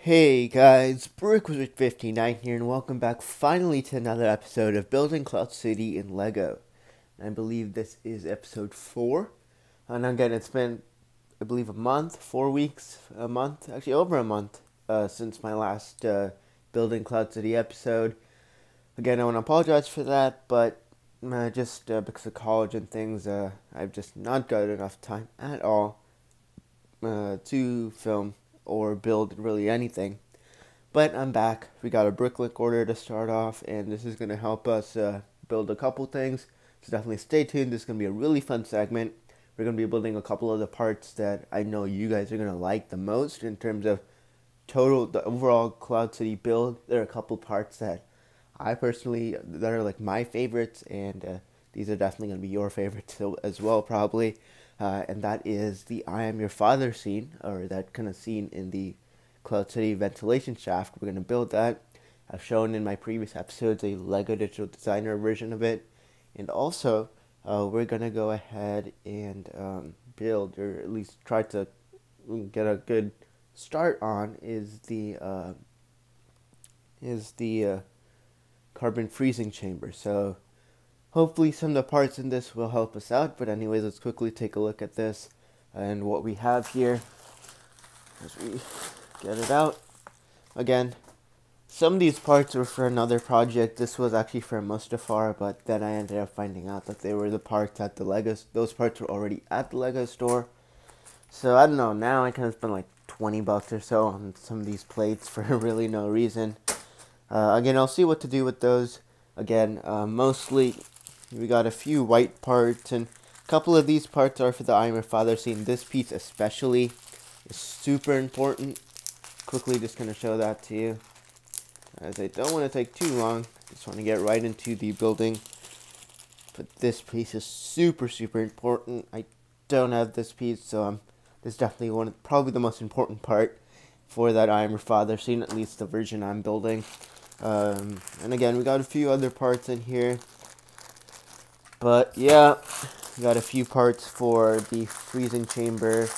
Hey guys, BrickLink 59 here, and welcome back finally to another episode of Building Cloud City in Lego. I believe this is episode 4. And again, it's been, I believe, a month, 4 weeks, a month, actually over a month since my last Building Cloud City episode. Again, I want to apologize for that, but just because of college and things, I've just not got enough time at all to film or build really anything. But I'm back. We got a BrickLink order to start off, and this is going to help us build a couple things. So definitely stay tuned. This is going to be a really fun segment. We're going to be building a couple of the parts that I know you guys are going to like the most in terms of the overall Cloud City build. There are a couple parts that I personally, that are like my favorites, and these are definitely going to be your favorites as well, probably. And that is the I Am Your Father scene, or that kind of scene in the Cloud City ventilation shaft. We're going to build that. I've shown in my previous episodes a Lego Digital Designer version of it. And also, we're going to go ahead and build, or at least try to get a good start on, is the carbon freezing chamber. So hopefully some of the parts in this will help us out. But anyways, let's quickly take a look at this and what we have here as we get it out. Again, some of these parts were for another project. This was actually for Mustafar, but then I ended up finding out that they were the parts at the Lego. Those parts were already at the Lego store. So I don't know. Now I kind of spent like $20 or so on some of these plates for really no reason. Again, I'll see what to do with those. Again, mostly we got a few white parts, and a couple of these parts are for the I Am Your Father scene. This piece especially is super important. Quickly just going to show that to you, as I don't want to take too long. Just want to get right into the building. But this piece is super important. I don't have this piece, so this is definitely probably the most important part for that I Am Your Father scene, at least the version I'm building. And again, we got a few other parts in here. But yeah, we got a few parts for the freezing chamber.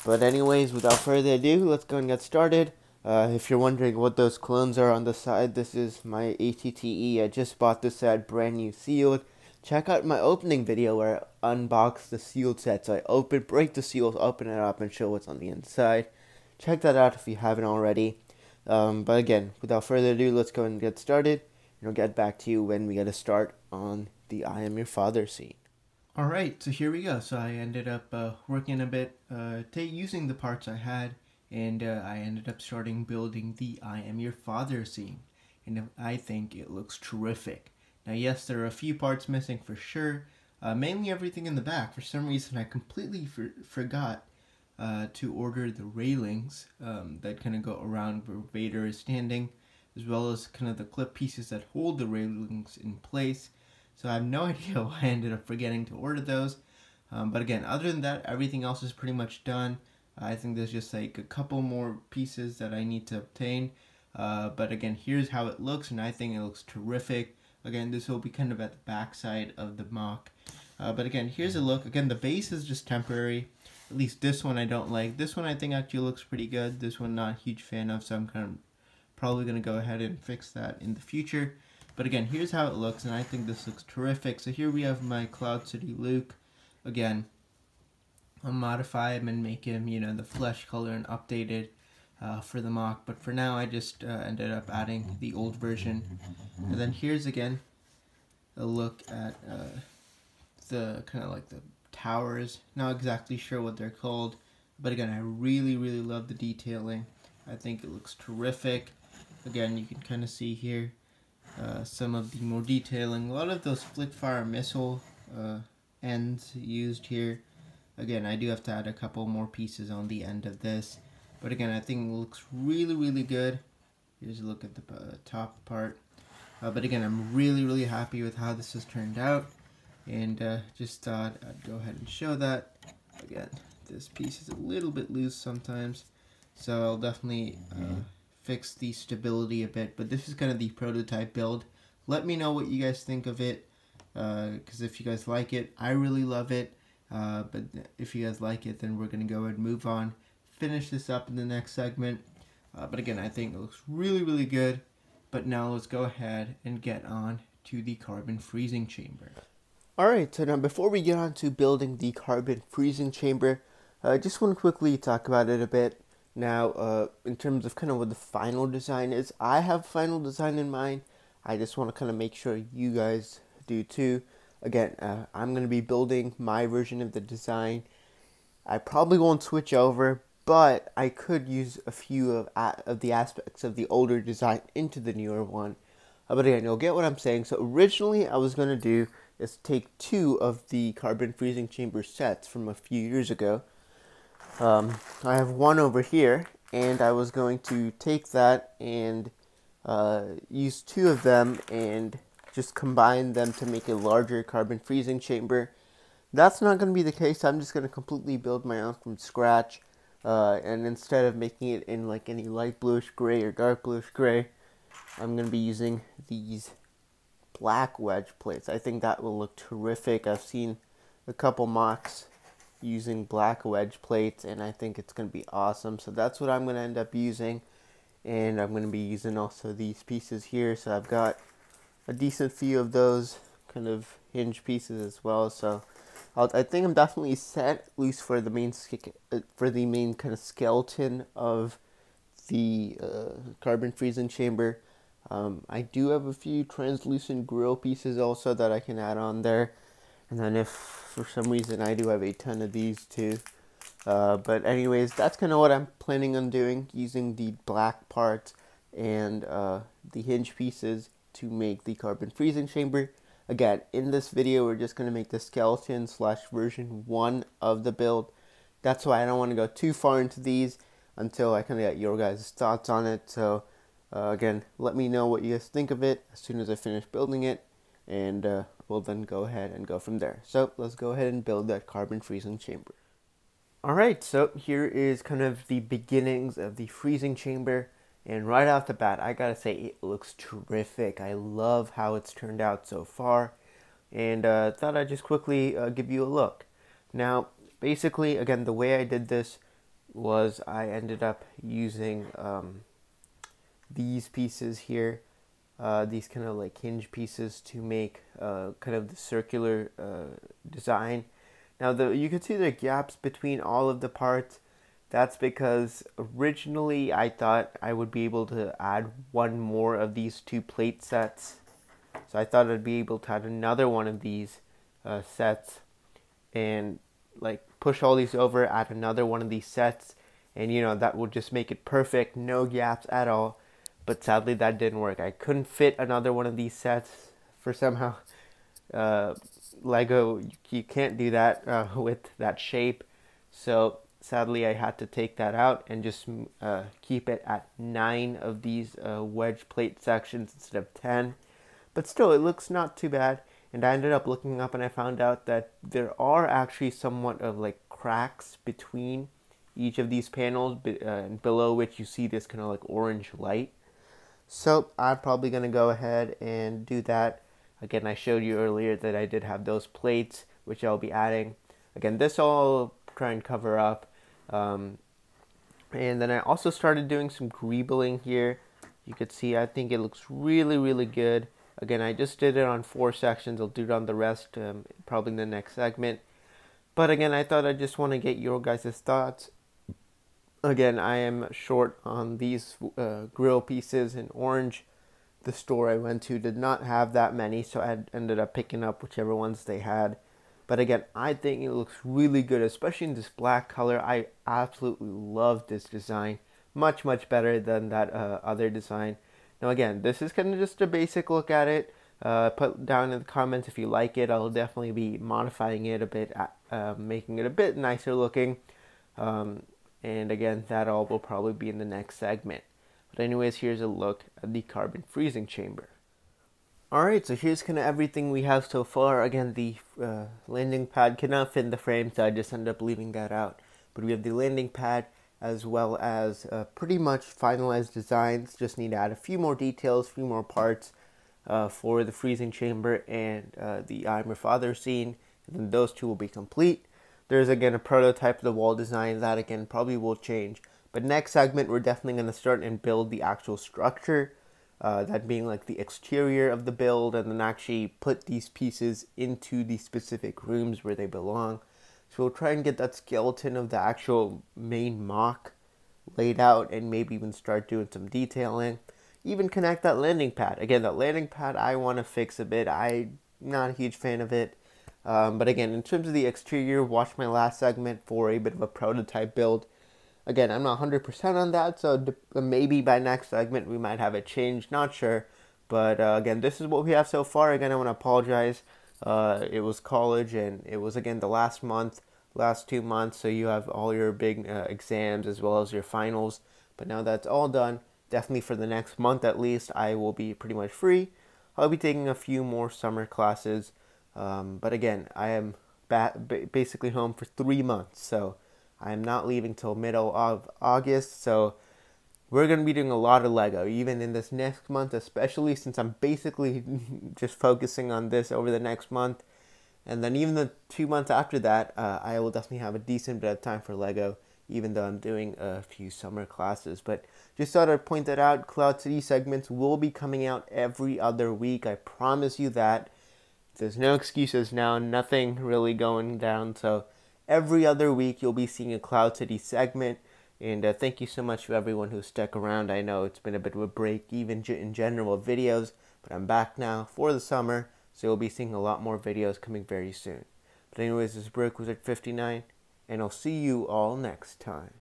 But anyways, without further ado, let's go and get started. If you're wondering what those clones are on the side, this is my ATTE. I just bought this set brand new sealed. Check out my opening video where I unboxed the sealed set. So I break the seals, open it up, and show what's on the inside. Check that out if you haven't already. But again, without further ado, let's go and get started. And I'll get back to you when we get a start on the I Am Your Father scene. Alright, so here we go. So I ended up working a bit, using the parts I had, and I ended up starting building the I Am Your Father scene. And I think it looks terrific. Now yes, there are a few parts missing for sure, mainly everything in the back. For some reason I completely forgot to order the railings that kind of go around where Vader is standing, as well as kind of the clip pieces that hold the railings in place. So I have no idea why I ended up forgetting to order those. But again, other than that, everything else is pretty much done. I think there's just like a couple more pieces that I need to obtain. But again, here's how it looks, and I think it looks terrific. Again, this will be kind of at the back side of the mock. But again, here's a look. Again, the base is just temporary. At least this one I don't like. This one I think actually looks pretty good. This one not a huge fan of, so I'm kind of probably going to go ahead and fix that in the future. But again, here's how it looks, and I think this looks terrific. So here we have my Cloud City Luke. Again, I'll modify him and make him, the flesh color and updated for the mock. But for now, I just ended up adding the old version. And then here's, again, a look at the kind of like the towers. Not exactly sure what they're called. But again, I really love the detailing. I think it looks terrific. Again, you can kind of see here some of the more detailing. A lot of those flick fire missile ends used here. Again, I do have to add a couple more pieces on the end of this. But again, I think it looks really good. Here's a look at the top part. But again, I'm really happy with how this has turned out. And just thought I'd go ahead and show that. Again, this piece is a little bit loose sometimes. So I'll definitely fix the stability a bit, but this is kind of the prototype build. Let me know what you guys think of it, because if you guys like it, I really love it. But if you guys like it, then we're going to go ahead and move on, finish this up in the next segment. But again, I think it looks really, really good. But now let's go ahead and get on to the carbon freezing chamber. Alright, so now before we get on to building the carbon freezing chamber, I just want to quickly talk about it a bit. Now, in terms of kind of what the final design is, I have final design in mind. I just want to kind of make sure you guys do too. Again, I'm going to be building my version of the design. I probably won't switch over, but I could use a few of the aspects of the older design into the newer one. But again, you'll get what I'm saying. So originally I was going to do is take 2 of the carbon freezing chamber sets from a few years ago. I have one over here, and I was going to take that and use 2 of them and just combine them to make a larger carbon freezing chamber. That's not going to be the case. I'm just going to completely build my own from scratch, and instead of making it in like any light bluish gray or dark bluish gray, I'm going to be using these black wedge plates. I think that will look terrific. I've seen a couple mocks using black wedge plates, and I think it's going to be awesome. So that's what I'm going to end up using, and I'm going to be using also these pieces here. So I've got a decent few of those kind of hinge pieces as well. So I think I'm definitely set, at least for the main kind of skeleton of the carbon freezing chamber. I do have a few translucent grill pieces also that I can add on there. And then if for some reason I do have a ton of these too. But anyways, that's kind of what I'm planning on doing, using the black parts and the hinge pieces to make the carbon freezing chamber. Again, in this video, we're just going to make the skeleton / version 1 of the build. That's why I don't want to go too far into these until I kind of get your guys' thoughts on it. So again, let me know what you guys think of it as soon as I finish building it, and we'll then go ahead and go from there. So let's go ahead and build that carbon freezing chamber. Alright, so here is kind of the beginnings of the freezing chamber, and right off the bat, I gotta say it looks terrific. I love how it's turned out so far, and thought I'd just quickly give you a look. Now, basically, again, the way I did this was I ended up using these pieces here, these kind of like hinge pieces to make kind of the circular design. Now you can see the gaps between all of the parts. That's because originally I thought I would be able to add one more of these 2 plate sets. So I thought I'd be able to add another one of these sets and like push all these over, add another one of these sets, and you know, that would just make it perfect, no gaps at all. But sadly that didn't work. I couldn't fit another one of these sets for somehow. Lego, you can't do that with that shape. So sadly I had to take that out and just keep it at 9 of these wedge plate sections instead of 10. But still, it looks not too bad. And I ended up looking up and I found out that there are actually somewhat of like cracks between each of these panels, below which you see this kind of like orange light. So I'm probably going to go ahead and do that. Again, I showed you earlier that I did have those plates, which I'll be adding. Again, this I'll try and cover up. And then I also started doing some greebling here. You could see, I think it looks really, really good. Again, I just did it on 4 sections. I'll do it on the rest probably in the next segment. But again, I thought I just want to get your guys' thoughts. Again, I am short on these grill pieces in orange. The store I went to did not have that many, so I ended up picking up whichever ones they had. But again, I think it looks really good, especially in this black color. I absolutely love this design. Much, much better than that other design. Now again, this is kind of just a basic look at it. Put down in the comments if you like it. I'll definitely be modifying it a bit, making it a bit nicer looking. And again, that all will probably be in the next segment. But anyways, here's a look at the carbon freezing chamber. Alright, so here's kind of everything we have so far. Again, the landing pad cannot fit in the frame, so I just ended up leaving that out. But we have the landing pad as well as pretty much finalized designs. Just need to add a few more details, a few more parts for the freezing chamber and the I'm Your Father scene. And then those 2 will be complete. There's again a prototype of the wall design that again probably will change. But next segment, we're definitely going to start and build the actual structure, that being like the exterior of the build, and then actually put these pieces into the specific rooms where they belong. So we'll try and get that skeleton of the actual main MOC laid out, and maybe even start doing some detailing. Even connect that landing pad. Again, that landing pad I want to fix a bit. I'm not a huge fan of it. But again, in terms of the exterior, watch my last segment for a bit of a prototype build. Again, I'm not 100% on that, so maybe by next segment we might have it changed. Not sure. But again, this is what we have so far. Again, I want to apologize. It was college, and it was, again, the last 2 months, so you have all your big exams as well as your finals. But now that's all done, definitely for the next month at least, I will be pretty much free. I'll be taking a few more summer classes. But again, I am basically home for 3 months, so I am not leaving till middle of August. So we're going to be doing a lot of Lego, even in this next month, especially since I'm basically just focusing on this over the next month. And then even the 2 months after that, I will definitely have a decent bit of time for Lego, even though I'm doing a few summer classes. But just thought I'd point that out. Cloud City segments will be coming out every other week. I promise you that. There's no excuses now, nothing really going down. So every other week you'll be seeing a Cloud City segment. And thank you so much to everyone who stuck around. I know it's been a bit of a break, even in general, of videos, but I'm back now for the summer. So you'll be seeing a lot more videos coming very soon. But anyways, this is BrickLink 59, and I'll see you all next time.